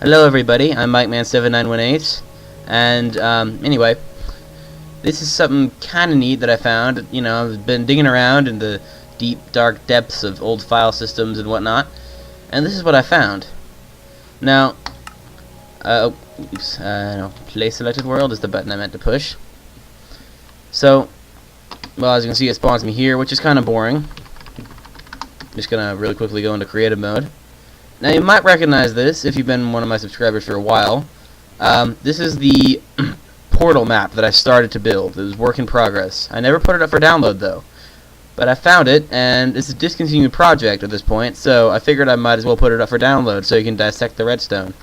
Hello everybody, I'm MikeMan7918, and anyway, this is something kinda neat that I found. I've been digging around in the deep, dark depths of old file systems and whatnot, and this is what I found. Now, no, play selected world is the button I meant to push. So, well, as you can see, it spawns me here, which is kinda boring. I'm just gonna really quickly go into creative mode. Now you might recognize this if you've been one of my subscribers for a while. This is the portal map that I started to build. It was work in progress. I never put it up for download though, but I found it, and it's a discontinued project at this point, so I figured I might as well put it up for download so you can dissect the redstone.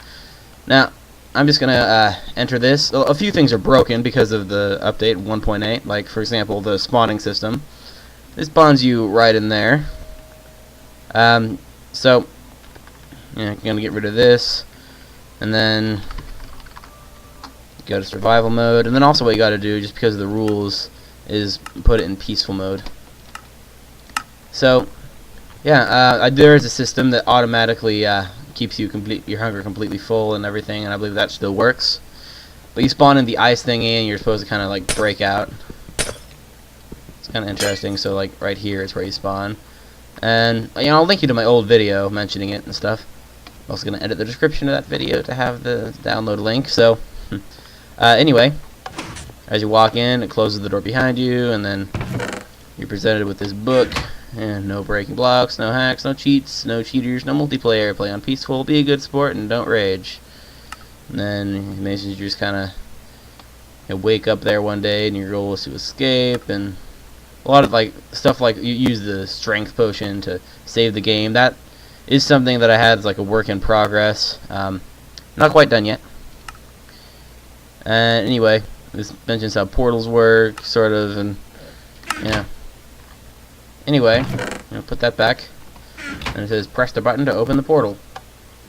Now, I'm just gonna enter this. A few things are broken because of the update 1.8, like for example the spawning system. This spawns you right in there. So I'm gonna get rid of this, and then go to survival mode, and then also what you gotta do, just because of the rules, is put it in peaceful mode. So yeah, there is a system that automatically keeps your hunger completely full and everything, and I believe that still works. But you spawn in the ice thingy, and you're supposed to kind of like break out. It's kind of interesting. So like right here is where you spawn, and I'll link you to my old video mentioning it and stuff. I'm also going to edit the description of that video to have the download link. So, anyway, as you walk in, it closes the door behind you, and then you're presented with this book. And no breaking blocks, no hacks, no cheats, no cheaters, no multiplayer. Play on peaceful, be a good sport, and don't rage. And then it mentions you just kind of wake up there one day, and your goal is to escape, and a lot of like stuff like you use the strength potion to save the game. That is something that I had as like a work in progress. Not quite done yet. Anyway, this mentions how portals work, sort of, and yeah. Anyway, put that back, and it says press the button to open the portal,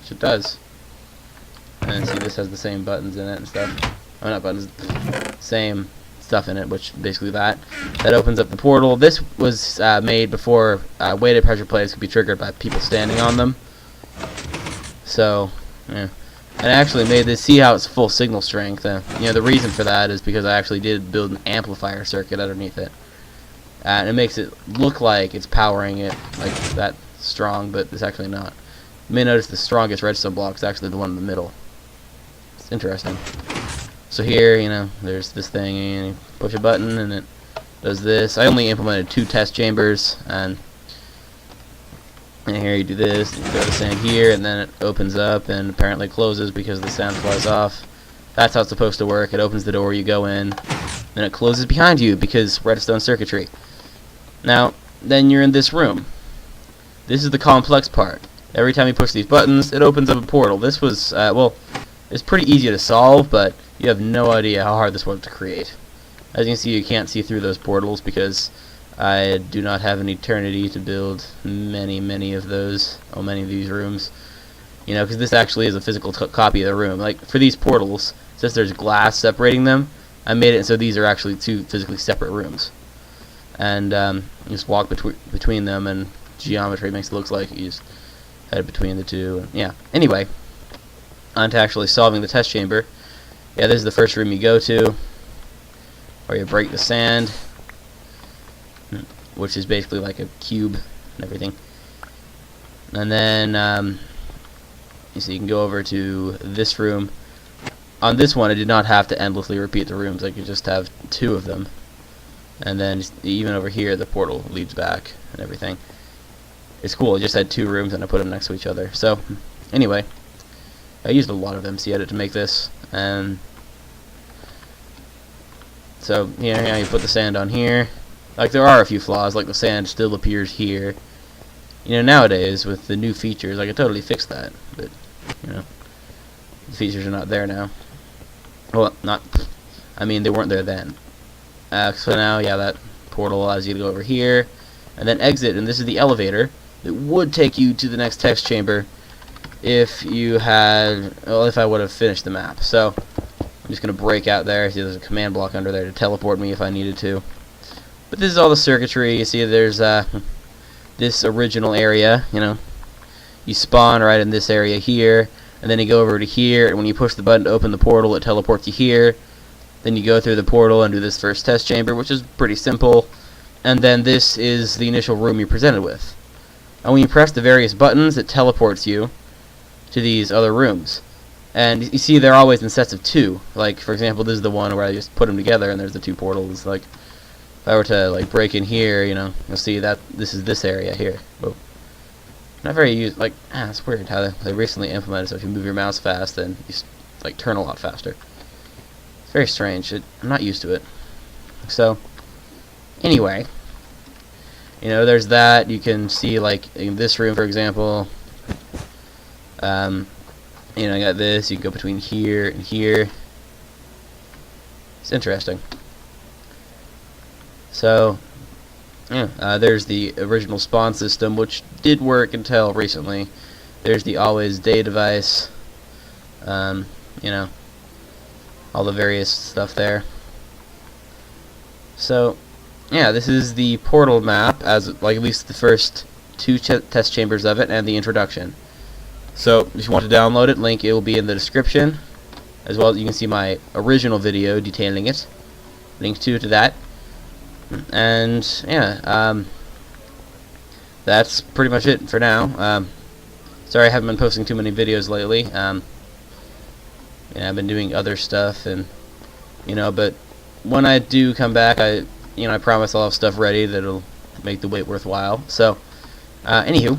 which it does. And see, this has the same buttons in it and stuff. Oh, not buttons, same stuff in it, which basically that opens up the portal. This was made before weighted pressure plates could be triggered by people standing on them. So, yeah. And I actually made this. See how it's full signal strength. The reason for that is because I actually did build an amplifier circuit underneath it, and it makes it look like it's powering it like that strong, but it's actually not. You may notice the strongest redstone block is actually the one in the middle. It's interesting. So here, there's this thing, and you push a button, and it does this. I only implemented 2 test chambers, and here you do this, and you throw the sand here, and then it opens up, and apparently closes because the sand flies off. That's how it's supposed to work. It opens the door, you go in, then it closes behind you because redstone circuitry. Now, then you're in this room. This is the complex part. Every time you push these buttons, it opens up a portal. This was, well, it's pretty easy to solve, but you have no idea how hard this was to create. As you can see, you can't see through those portals because I do not have an eternity to build many of those, many of these rooms. Because this actually is a physical copy of the room. Like, for these portals, since there's glass separating them, I made it so these are actually 2 physically separate rooms. And you just walk between them, and geometry makes it look like you just head between the 2. And, yeah. Anyway, on to actually solving the test chamber. Yeah, this is the first room you go to, where you break the sand, which is basically like a cube and everything. And then you can go over to this room. On this one, I did not have to endlessly repeat the rooms. I could just have 2 of them. And then even over here, the portal leads back and everything. It's cool. I just had 2 rooms, and I put them next to each other. So, anyway, I used a lot of MC Edit to make this. And so here, you put the sand on here. Like, there are a few flaws, like the sand still appears here. Nowadays with the new features, I could totally fix that, but the features are not there now. Well, they weren't there then. So now, yeah, that portal allows you to go over here and then exit, and this is the elevator that would take you to the next text chamber if I would have finished the map. So I'm just gonna break out there. See, there's a command block under there to teleport me if I needed to. But this is all the circuitry. You see, there's this original area. You spawn right in this area here, and then you go over to here, and when you push the button to open the portal, it teleports you here. Then you go through the portal and do this first test chamber, which is pretty simple, and then this is the initial room you're presented with. And when you press the various buttons, it teleports you to these other rooms. And you see they're always in sets of 2. Like, for example, this is the one where I just put them together and there's the 2 portals. Like, if I were to like break in here, you know, you'll see that this is this area here. Whoa. Not very used. Like, it's weird how they recently implemented. So if you move your mouse fast, then you like turn a lot faster. It's very strange. I'm not used to it. So, anyway, you know, there's that. You can see like in this room, for example. You know, I got this. You can go between here and here. It's interesting. So, yeah, there's the original spawn system, which did work until recently. There's the always day device. You know, all the various stuff there. So, yeah, this is the portal map, as like at least the first 2 test chambers of it, and the introduction. So, if you want to download it, link it will be in the description, as well as you can see my original video detailing it. Link to that. And yeah, that's pretty much it for now. Sorry I haven't been posting too many videos lately. Yeah, I've been doing other stuff, and you know, but when I do come back, I promise I'll have stuff ready that'll make the wait worthwhile. So, anywho,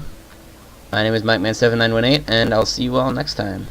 my name is MikeMan7918, and I'll see you all next time.